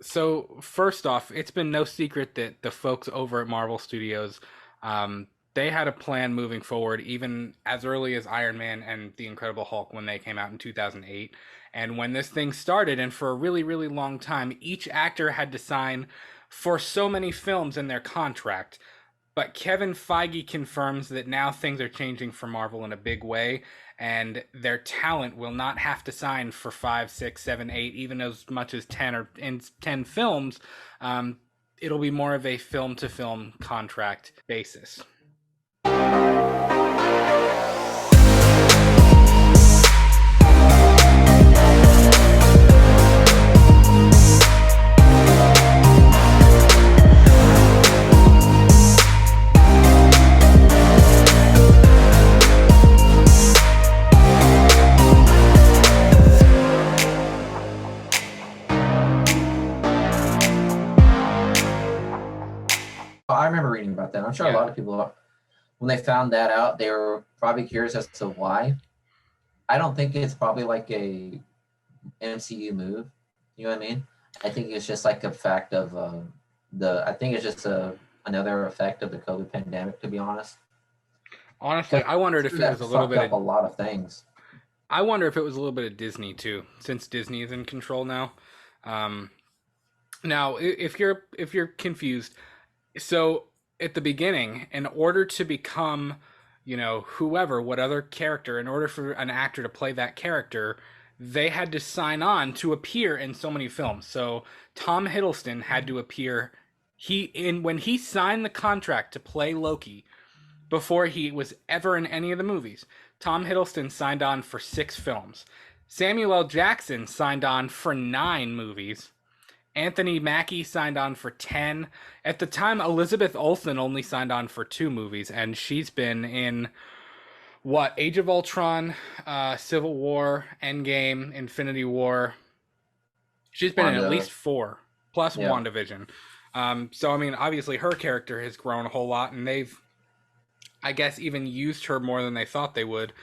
So first off, it's been no secret that the folks over at Marvel Studios, um, they had a plan moving forward, even as early as Iron Man and the Incredible Hulk when they came out in 2008. And when this thing started, and for a really, really long time, each actor had to sign for so many films in their contract. But Kevin Feige confirms that now things are changing for Marvel in a big way, and their talent will not have to sign for five, six, seven, eight, even as much as 10 or in 10 films. Um, it'll be more of a film to film contract basis. I remember reading about that. I'm sure a Yeah. lot of people, when they found that out, they were probably curious as to why. I don't think it's probably like a MCU move. You know what I mean? I think it's just like a fact of I think it's just another effect of the COVID pandemic, to be honest. Honestly, Because I wondered if it was that a little fucked bit up of a lot of things. I wonder if it was a little bit of Disney too, since Disney is in control now. Um, now, if you're confused, so at the beginning, in order to become, whoever, what other character, in order for an actor to play that character, they had to sign on to appear in so many films. So Tom Hiddleston had to appear he in when he signed the contract to play Loki before he was ever in any of the movies. Tom Hiddleston signed on for 6 films. Samuel L. Jackson signed on for 9 movies. Anthony Mackie signed on for 10. At the time, Elizabeth Olsen only signed on for 2 movies, and she's been in what? Age of Ultron, Civil War, Endgame, Infinity War. She's been in at Wanda, least 4, plus yeah. WandaVision. So, I mean, obviously her character has grown a whole lot, and they've, I guess, even used her more than they thought they would.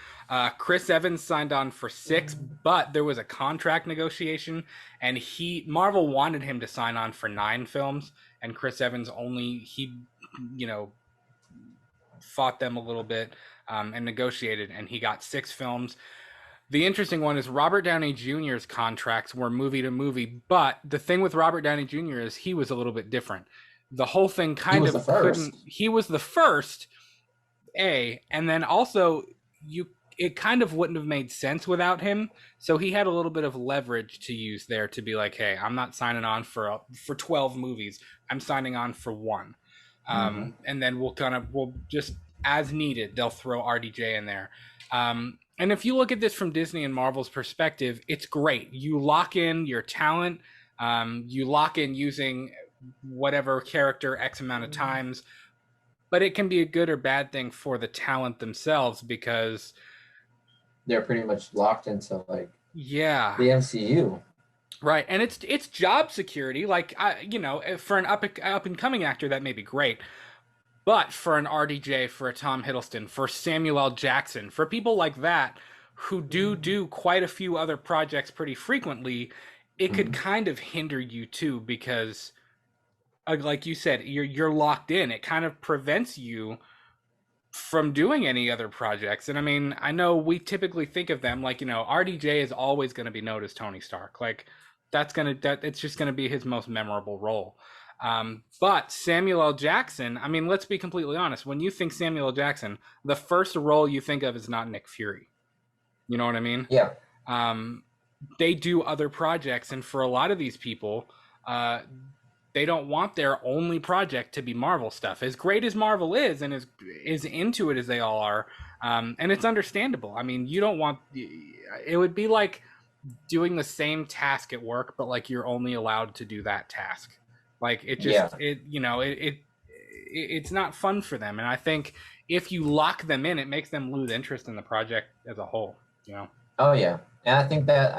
Chris Evans signed on for 6, but there was a contract negotiation, and Marvel wanted him to sign on for 9 films, and Chris Evans you know, fought them a little bit and negotiated, and he got 6 films. The interesting one is Robert Downey Jr.'s contracts were movie to movie, but the thing with Robert Downey Jr. is he was a little bit different. The whole thing He kind was the of couldn't. first. He was the first, and then also you it kind of wouldn't have made sense without him. So he had a little bit of leverage to use there to be like, hey, I'm not signing on for 12 movies. I'm signing on for one. Mm-hmm. And then we'll just as needed, they'll throw RDJ in there. And if you look at this from Disney and Marvel's perspective, it's great. You lock in your talent. You lock in using whatever character X amount of times, but it can be a good or bad thing for the talent themselves because They're pretty much locked into like yeah, the MCU. right. And it's job security. Like for an up and coming actor, that may be great. But for an RDJ, for a Tom Hiddleston, for Samuel L. Jackson, for people like that who do quite a few other projects pretty frequently, it could Mm-hmm. kind of hinder you too because, like you said, you're locked in. It kind of prevents you from doing any other projects. And I mean, I know we typically think of them like, RDJ is always going to be known as Tony Stark. Like that it's just going to be his most memorable role. But Samuel L. Jackson, I mean, let's be completely honest. When you think Samuel L. Jackson, the first role you think of is not Nick Fury. You know what I mean? Yeah. Um, they do other projects, and for a lot of these people, uh, they don't want their only project to be Marvel stuff. As great as Marvel is, and as into it as they all are, and it's understandable. I mean, you don't want it would be like doing the same task at work, but like you're only allowed to do that task. Like it Yeah. just it's not fun for them, and I think if you lock them in, it makes them lose interest in the project as a whole. You know. Oh yeah, and I think that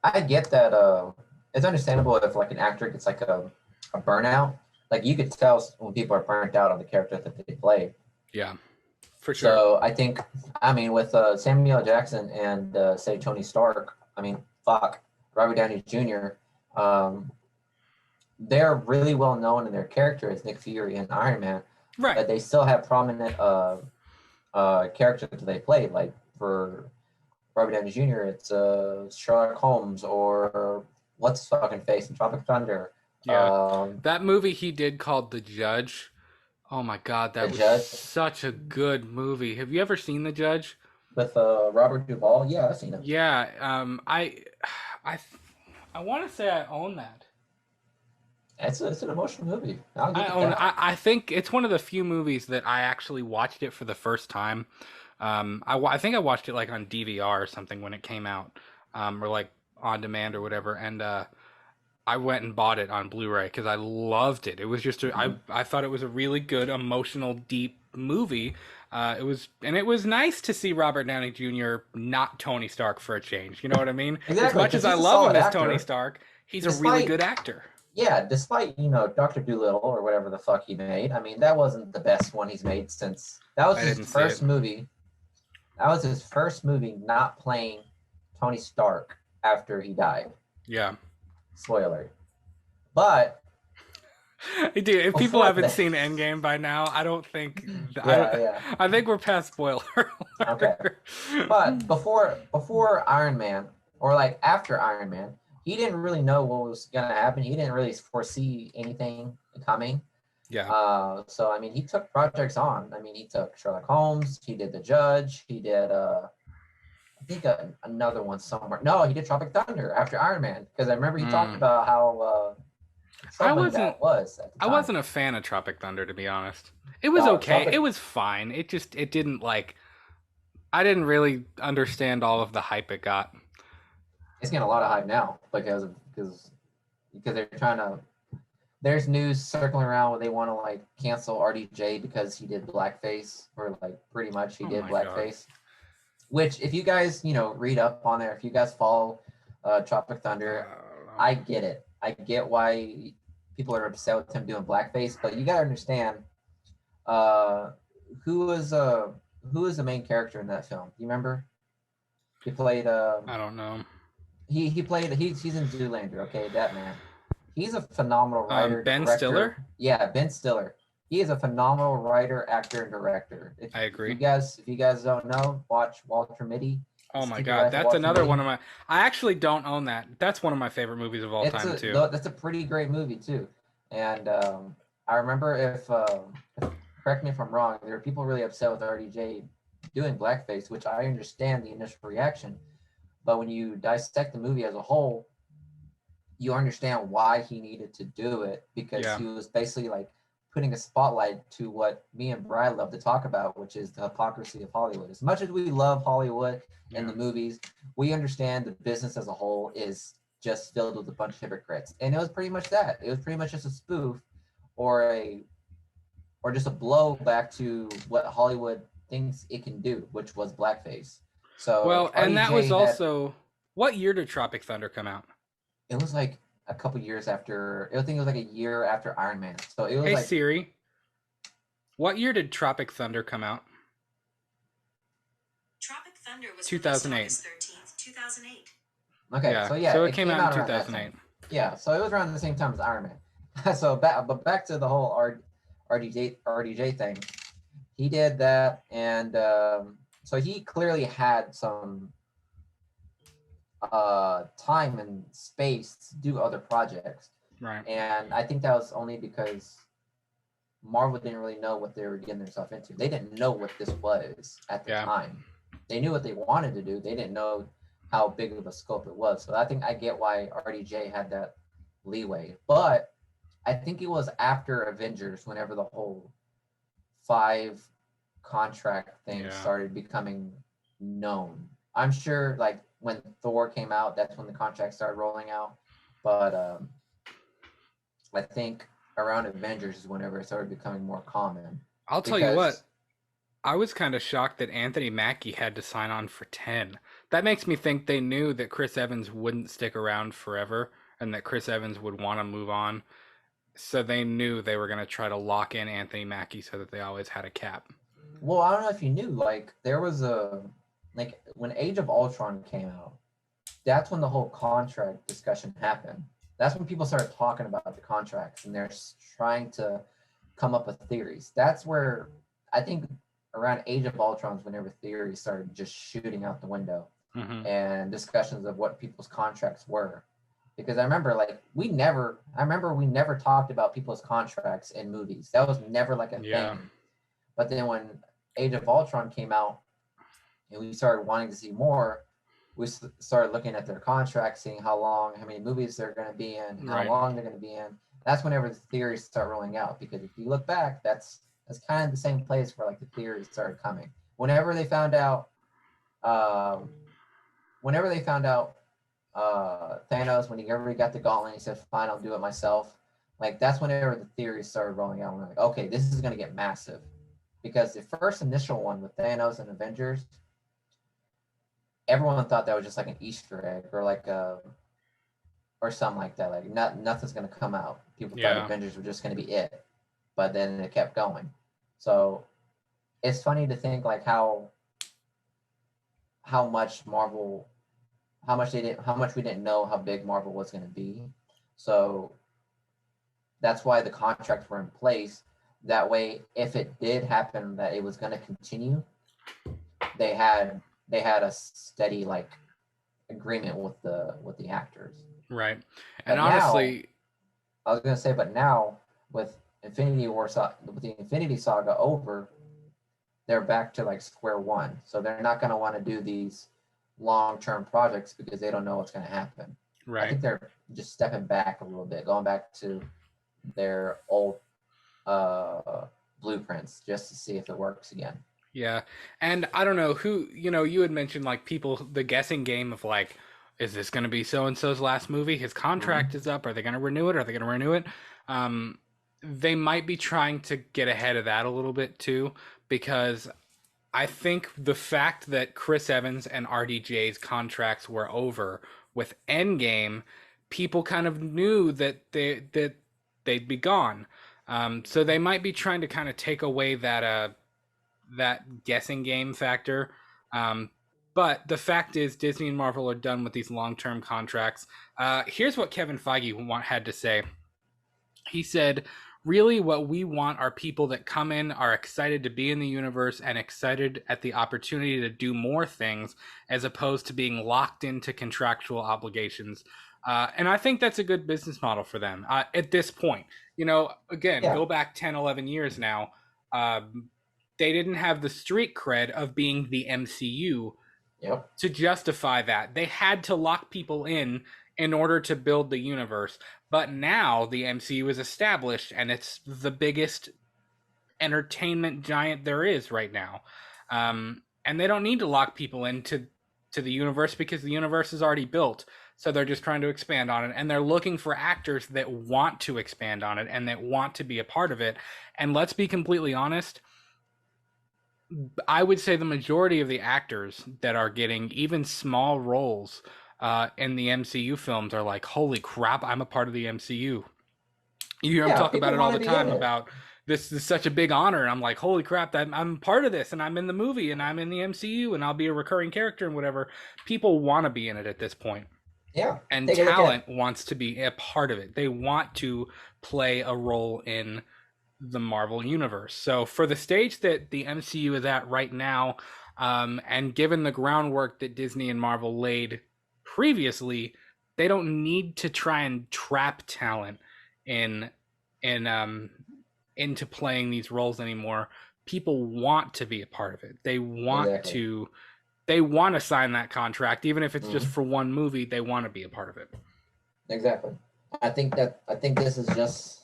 I get that. It's understandable if like an actor gets like a burnout. Like you could tell when people are burnt out on the character that they play. Yeah, for sure. So I think with Samuel L. Jackson and say Tony Stark, fuck Robert Downey Jr. Um, they're really well known in their character as Nick Fury and Iron Man, Right. but they still have prominent characters that they play. Like for Robert Downey Jr., it's Sherlock Holmes or what's his fucking face in Tropic Thunder. Yeah. That movie he did called The Judge. Oh my god, The that was Judge such a good movie. Have you ever seen The Judge? with Robert Duvall. Yeah, I've seen it. Yeah, I I want to say I own that. It's an emotional movie. I'll give I it own. that. I think it's one of the few movies that I actually watched it for the first time. I think I watched it like on DVR or something when it came out, or like on demand or whatever, and I went and bought it on Blu-ray because I loved it. It was just Mhm. I thought it was a really good, emotional, deep movie. It was nice to see Robert Downey Jr. not Tony Stark for a change. You know what I mean? As Exactly, much because as I he's a love him solid as Tony actor. Stark, he's a really Despite good actor. despite Doctor Dolittle or whatever the fuck he made. I mean, that wasn't the best one he's made since that was I his didn't see it. first movie. That was his first movie not playing Tony Stark after he died. Yeah. Spoiler. But Dude, if people before haven't that, seen Endgame by now, I don't think yeah, yeah, I think we're past spoiler okay. alert. But before Iron Man or like after Iron Man, he didn't really know what was gonna happen. He didn't really foresee anything coming. Yeah. So I mean, he took projects on. I mean, he took Sherlock Holmes. He did The Judge. He did I think another one somewhere. No, he did Tropic Thunder after Iron Man because I remember he talked Mm. about how I troubling wasn't that was at the I time. wasn't a fan of Tropic Thunder, to be honest. It was No, okay. It Tropic. was fine. It didn't like I didn't really understand all of the hype it got. It's getting a lot of hype now because they're trying to. There's news circling around where they want to like cancel RDJ because he did blackface or like pretty much he Oh did my god. blackface. Which if you guys read up on there, if you guys follow Tropic Thunder, Uh, I get it. I get why people are upset with him doing blackface, but you gotta understand uh, who was uh, who was the main character in that film. Do you remember? He played I don't know. he played he's in Zoolander. Okay, that man. He's a phenomenal writer, Ben director. Stiller? Yeah, Ben Stiller. He is a phenomenal writer, actor, and director. I agree. If you guys don't know, watch Walter Mitty. Oh my Secret god, Life of that's Walter another Mitty. one of my. I actually don't own that. That's one of my favorite movies of all time too. That's a pretty great movie too. And I remember if correct me if I'm wrong, there were people really upset with RDJ doing blackface, which I understand the initial reaction. But when you dissect the movie as a whole, you understand why he needed to do it because Yeah, he was basically like putting a spotlight to what me and Brad love to talk about, which is the hypocrisy of Hollywood. As much as we love Hollywood and yeah, the movies, we understand the business as a whole is just filled with a bunch of hypocrites. And it was pretty much that. It was pretty much just a spoof or just a blow back to what Hollywood thinks it can do, which was blackface. So well, and that was RDJ had also what year did Tropic Thunder come out? it was like a couple years after. I think it was like a year after Iron Man. So it was Hey like Siri, what year did Tropic Thunder come out? Tropic Thunder was released 2008. August 13th, 2008. okay. Yeah, So yeah, so it it came came out in out around that 2008. time. Yeah, so it was around the same time as Iron Man. Back to the whole RDJ thing. He did that, and so he clearly had some time and space to do other projects, Right. and I think that was only because Marvel didn't really know what they were getting themselves into. They didn't know what this was at the Yeah. time. They knew what they wanted to do. They didn't know how big of a scope it was. So I think I get why RDJ had that leeway. But I think it was after Avengers, whenever the whole five contract thing Yeah. started becoming known. I'm sure, like when Thor came out, that's when the contracts started rolling out. But I think around Avengers is whenever it started becoming more common. I'll tell you what. Because I was kind of shocked that Anthony Mackie had to sign on for 10. That makes me think they knew that Chris Evans wouldn't stick around forever and that Chris Evans would want to move on. So they knew they were going to try to lock in Anthony Mackie so that they always had a cap. well, I don't know if you knew, like there was a when Age of Ultron came out, that's when the whole contract discussion happened. that's when people started talking about the contracts, and they're trying to come up with theories. That's where I think around Age of Ultron's whenever theories started just shooting out the window, Mm-hmm. and discussions of what people's contracts were. Because I remember we never talked about people's contracts in movies. That was never like a Yeah. thing. But then when Age of Ultron came out and we started wanting to see more, we started looking at their contracts, seeing how many movies they're going to be in, how Right. long they're going to be in. That's whenever the theories start rolling out. Because if you look back, that's kind of the same place where like the theories started coming. Whenever they found out, Thanos, whenever he got the gauntlet, he said, "Fine, I'll do it myself." Like that's whenever the theories started rolling out. We're like, okay, this is going to get massive, because the first initial one with Thanos and Avengers, everyone thought that was just like an Easter egg or like or something like that. Like nothing's going to come out. People thought Avengers were just going to be it, but then it kept going. So it's funny to think like how much we didn't know how big Marvel was going to be. So that's why the contracts were in place. That way, if it did happen that it was going to continue, they had a steady like agreement with the actors. Right. But And honestly, now, I was going to say, but now with with the Infinity Saga over, they're back to like square one. So they're not going to want to do these long-term projects because they don't know what's going to happen. right. I think they're just stepping back a little bit, going back to their old blueprints just to see if it works again. Yeah. And I don't know who, you had mentioned like people, the guessing game of like, is this going to be so-and-so's last movie? His contract is up. Are they going to renew it? Are they going to renew it? They might be trying to get ahead of that a little bit too, because I think the fact that Chris Evans and RDJ's contracts were over with Endgame, people kind of knew that they'd be gone. So they might be trying to kind of take away that guessing game factor. But the fact is, Disney and Marvel are done with these long-term contracts. Here's what Kevin Feige had to say. He said, really what we want are people that come in, are excited to be in the universe and excited at the opportunity to do more things, as opposed to being locked into contractual obligations. And I think that's a good business model for them at this point. Again, go back 10, 11 years now. They didn't have the street cred of being the MCU to justify that. They had to lock people in order to build the universe. But now the MCU is established, and it's the biggest entertainment giant there is right now. And they don't need to lock people into the universe because the universe is already built. So they're just trying to expand on it, and they're looking for actors that want to expand on it and that want to be a part of it. And let's be completely honest, I would say the majority of the actors that are getting even small roles in the MCU films are like, holy crap, I'm a part of the MCU. You hear them talk about it all the time about this is such a big honor. And I'm like, holy crap, I'm part of this, and I'm in the movie, and I'm in the MCU, and I'll be a recurring character and whatever. People want to be in it at this point. Yeah. And talent wants to be a part of it. They want to play a role in the Marvel universe. So for the stage that the MCU is at right now, and given the groundwork that Disney and Marvel laid previously, they don't need to try and trap talent into playing these roles anymore. People want to be a part of it. They want to sign that contract, even if it's just for one movie. They want to be a part of it. Exactly. I think this is just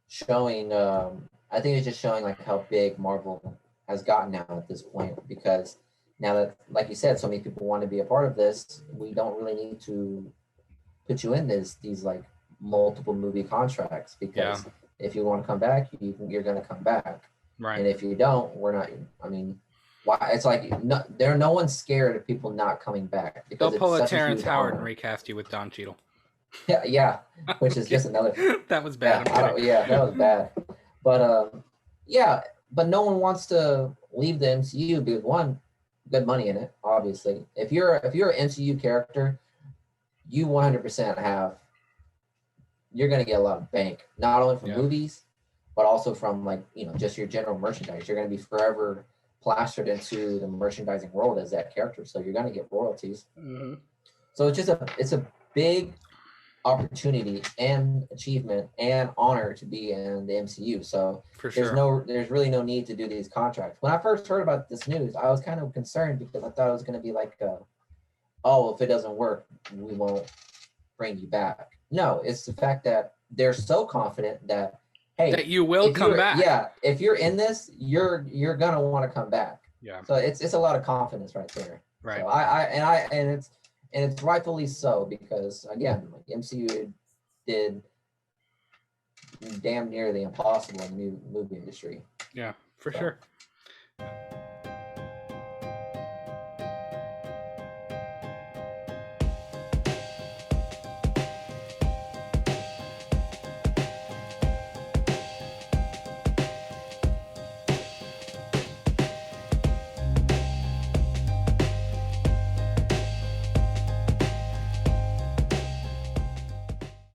showing. I think it's just showing like how big Marvel has gotten now at this point, because now that, like you said, so many people want to be a part of this, we don't really need to put you in these like multiple movie contracts, because if you want to come back, you're going to come back. Right. And if you don't, we're not. I mean, why? It's like no one's scared of people not coming back. They'll pull a Terrence Howard and recast you with Don Cheadle. Yeah, which is just another. That was bad. That was bad. But no one wants to leave the MCU because, one, good money in it, obviously. If you're an MCU character, you 100% you're going to get a lot of bank, not only from Yeah. movies, but also from like, just your general merchandise. You're going to be forever plastered into the merchandising world as that character. So you're going to get royalties. Mm-hmm. So it's a big opportunity and achievement and honor to be in the MCU. So For sure. there's really no need to do these contracts. When I first heard about this news, I was kind of concerned because I thought it was going to be like, oh, if it doesn't work, we won't bring you back. No, it's the fact that they're so confident that, hey, That you will come back. if you're in this, you're gonna want to come back. Yeah. So it's a lot of confidence right there. Right. So it's rightfully so, because again, like MCU did damn near the impossible in the movie industry. Yeah, for So. sure.